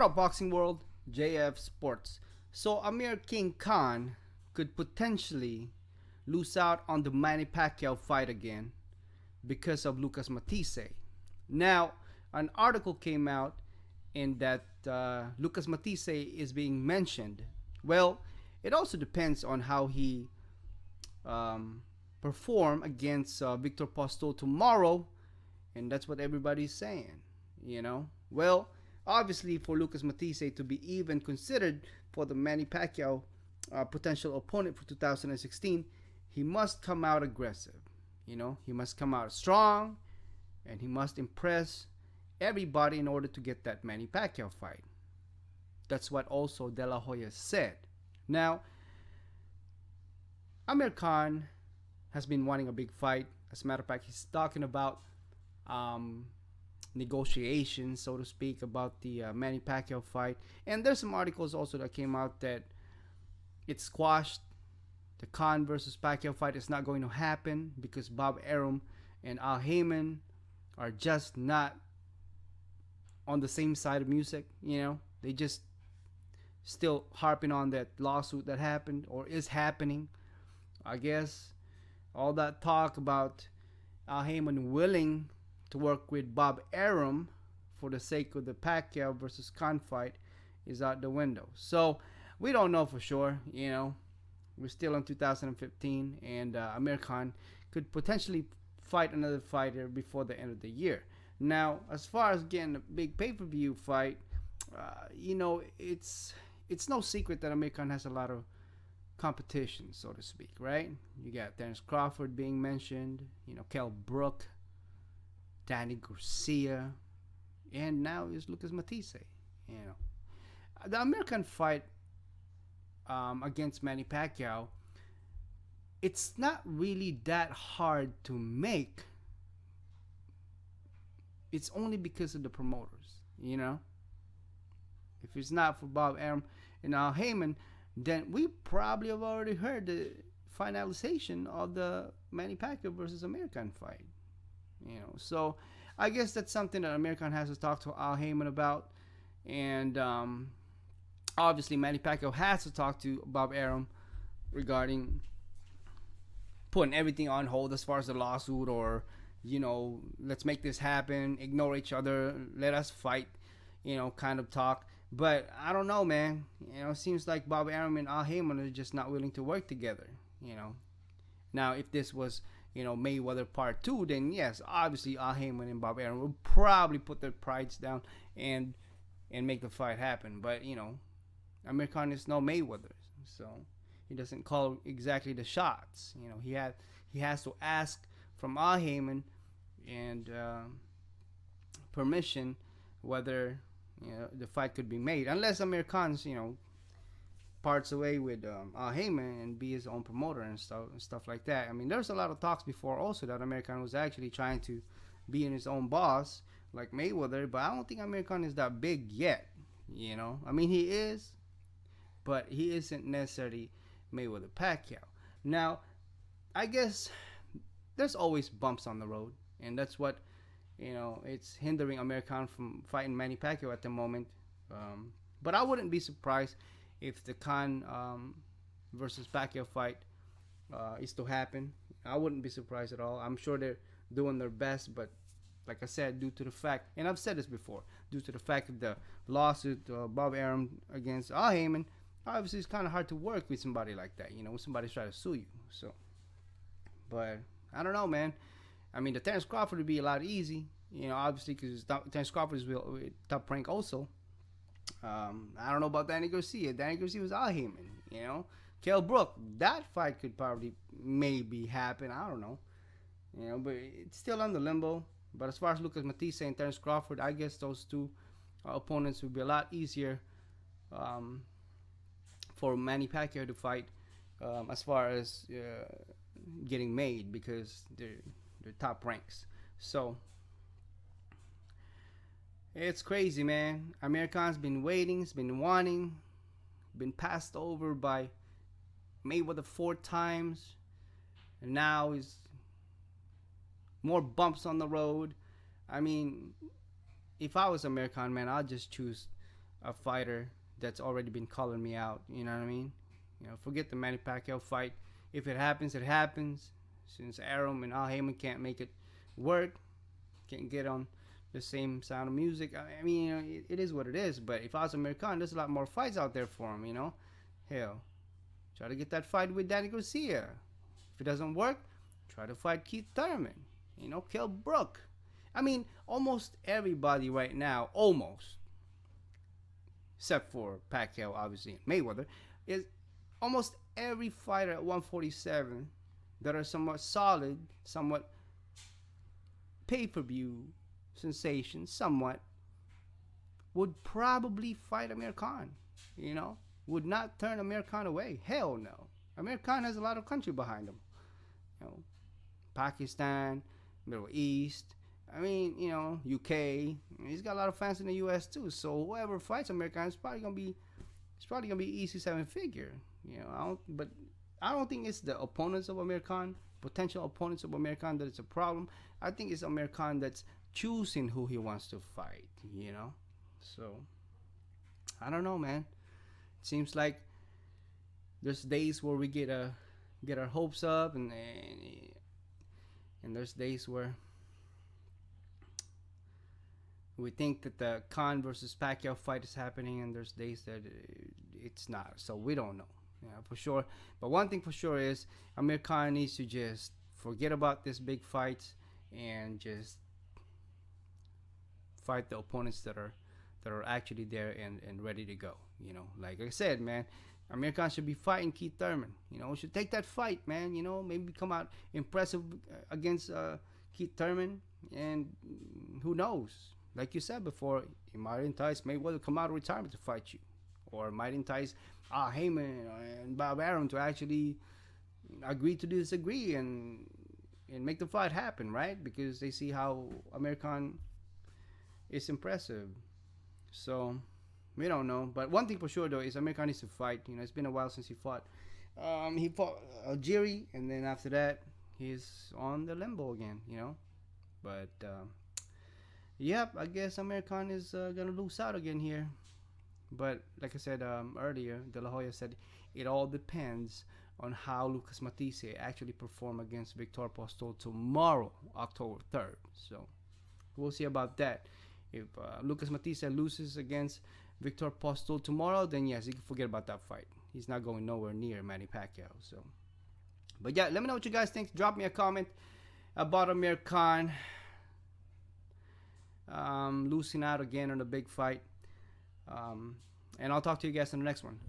What up, boxing world? JF Sports. So Amir King Khan could potentially lose out on the Manny Pacquiao fight again because of Lucas Matthysse. Now, an article came out in that Lucas Matthysse is being mentioned. Well, it also depends on how he um, perform against Victor Postol tomorrow, and that's what everybody's saying. Well, obviously for Lucas Matthysse to be even considered for the Manny Pacquiao potential opponent for 2016, he must come out aggressive. He must come out strong, and he must impress everybody in order to get that Manny Pacquiao fight. That's what also De La Hoya said. Now, Amir Khan has been wanting a big fight. As a matter of fact, he's talking about um, negotiations, so to speak, about the Manny Pacquiao fight. And there's some articles also that came out that it's squashed. The Khan versus Pacquiao fight is not going to happen because Bob Arum and Al Heyman are just not on the same side of music. They just still harping on that lawsuit that happened or is happening. I guess all that talk about Al Heyman willing to work with Bob Arum for the sake of the Pacquiao versus Khan fight is out the window. So we don't know for sure. We're still in 2015, and Amir Khan could potentially fight another fighter before the end of the year. Now, as far as getting a big pay-per-view fight, it's no secret that Amir Khan has a lot of competition, so to speak, right? You got Terence Crawford being mentioned, Kell Brook, Danny Garcia, and now is Lucas Matthysse. The American fight against Manny Pacquiao, it's not really that hard to make. It's only because of the promoters. If it's not for Bob Arum and Al Heyman, then we probably have already heard the finalization of the Manny Pacquiao versus Amir Khan fight. So I guess that's something that Amir Khan has to talk to Al Heyman about, and obviously Manny Pacquiao has to talk to Bob Arum regarding putting everything on hold as far as the lawsuit, or let's make this happen, ignore each other, let us fight, kind of talk. But I don't know, man. It seems like Bob Arum and Al Heyman are just not willing to work together. Now if this was Mayweather Part 2, then yes, obviously Al Heyman and Bob Arum would probably put their prides down and make the fight happen. But Amir Khan is no Mayweather, so he doesn't call exactly the shots. He has to ask from Al Heyman and permission whether the fight could be made, unless Amir Khan's parts away with Al Heyman and be his own promoter and stuff like that. I mean, there's a lot of talks before also that Amir Khan was actually trying to be in his own boss like Mayweather, but I don't think Amir Khan is that big yet. I mean, he is, but he isn't necessarily Mayweather Pacquiao. Now, I guess there's always bumps on the road, and that's what it's hindering Amir Khan from fighting Manny Pacquiao at the moment. But I wouldn't be surprised if the Khan versus Pacquiao fight is to happen. I wouldn't be surprised at all. I'm sure they're doing their best, but like I said, due to the fact, and I've said this before, due to the fact of the lawsuit, Bob Arum against Al Heyman, obviously it's kind of hard to work with somebody like that, when somebody's trying to sue you. So, but I don't know, man. I mean, the Terence Crawford would be a lot easy, obviously, because Terence Crawford is with Top Rank also. I don't know about Danny Garcia. Danny Garcia was Al Heyman, Kell Brook, that fight could probably maybe happen. I don't know, but it's still under limbo. But as far as Lucas Matthysse and Terence Crawford, I guess those two opponents would be a lot easier for Manny Pacquiao to fight as far as getting made, because they're top ranks. So it's crazy, man. Amir Khan's been waiting, he's been wanting, been passed over by Mayweather 4 times, and now he's more bumps on the road. I mean, if I was Amir Khan, man, I'd just choose a fighter that's already been calling me out. You know what I mean? Forget the Manny Pacquiao fight. If it happens, it happens. Since Arum and Al Heyman can't make it work, can't get on the same sound of music. I mean, it is what it is. But if I was Amir Khan, there's a lot more fights out there for him. Hell, try to get that fight with Danny Garcia. If it doesn't work, try to fight Keith Thurman. Kill Brook. I mean, almost everybody right now, almost, except for Pacquiao, obviously, and Mayweather, is almost every fighter at 147 that are somewhat solid, somewhat pay-per-view sensation, somewhat, would probably fight Amir Khan. Would not turn Amir Khan away. Hell no. Amir Khan has a lot of country behind him. Pakistan, Middle East. I mean, UK. He's got a lot of fans in the US too. So whoever fights Amir Khan is probably gonna be easy 7-figure. I don't think it's the opponents of Amir Khan, potential opponents of Amir Khan, that it's a problem. I think it's Amir Khan that's choosing who he wants to fight. So I don't know, man. It seems like there's days where we get our hopes up, and there's days where we think that the Khan versus Pacquiao fight is happening, and there's days that it's not. So we don't know, for sure. But one thing for sure is Amir Khan needs to just forget about this big fights and just fight the opponents that are actually there and ready to go. Like I said, man, Amir Khan should be fighting Keith Thurman. Should take that fight, man. Maybe come out impressive against Keith Thurman, and who knows? Like you said before, it might entice Mayweather to come out of retirement to fight you, or it might entice Heyman and Bob Arum to actually agree to disagree and make the fight happen, right? Because they see how Amir Khan is impressive. So we don't know. But one thing for sure though is Amir Khan needs to fight. It's been a while since he fought. He fought Algieri, and then after that he's on the limbo again. But yep, I guess Amir Khan is gonna lose out again here. But like I said earlier, De La Hoya said it all depends on how Lucas Matthysse actually perform against Victor Postol tomorrow, October 3rd. So we'll see about that. If Lucas Matthysse loses against Victor Postol tomorrow, then yes, you can forget about that fight. He's not going nowhere near Manny Pacquiao. So, but yeah, let me know what you guys think. Drop me a comment about Amir Khan losing out again on a big fight. And I'll talk to you guys in the next one.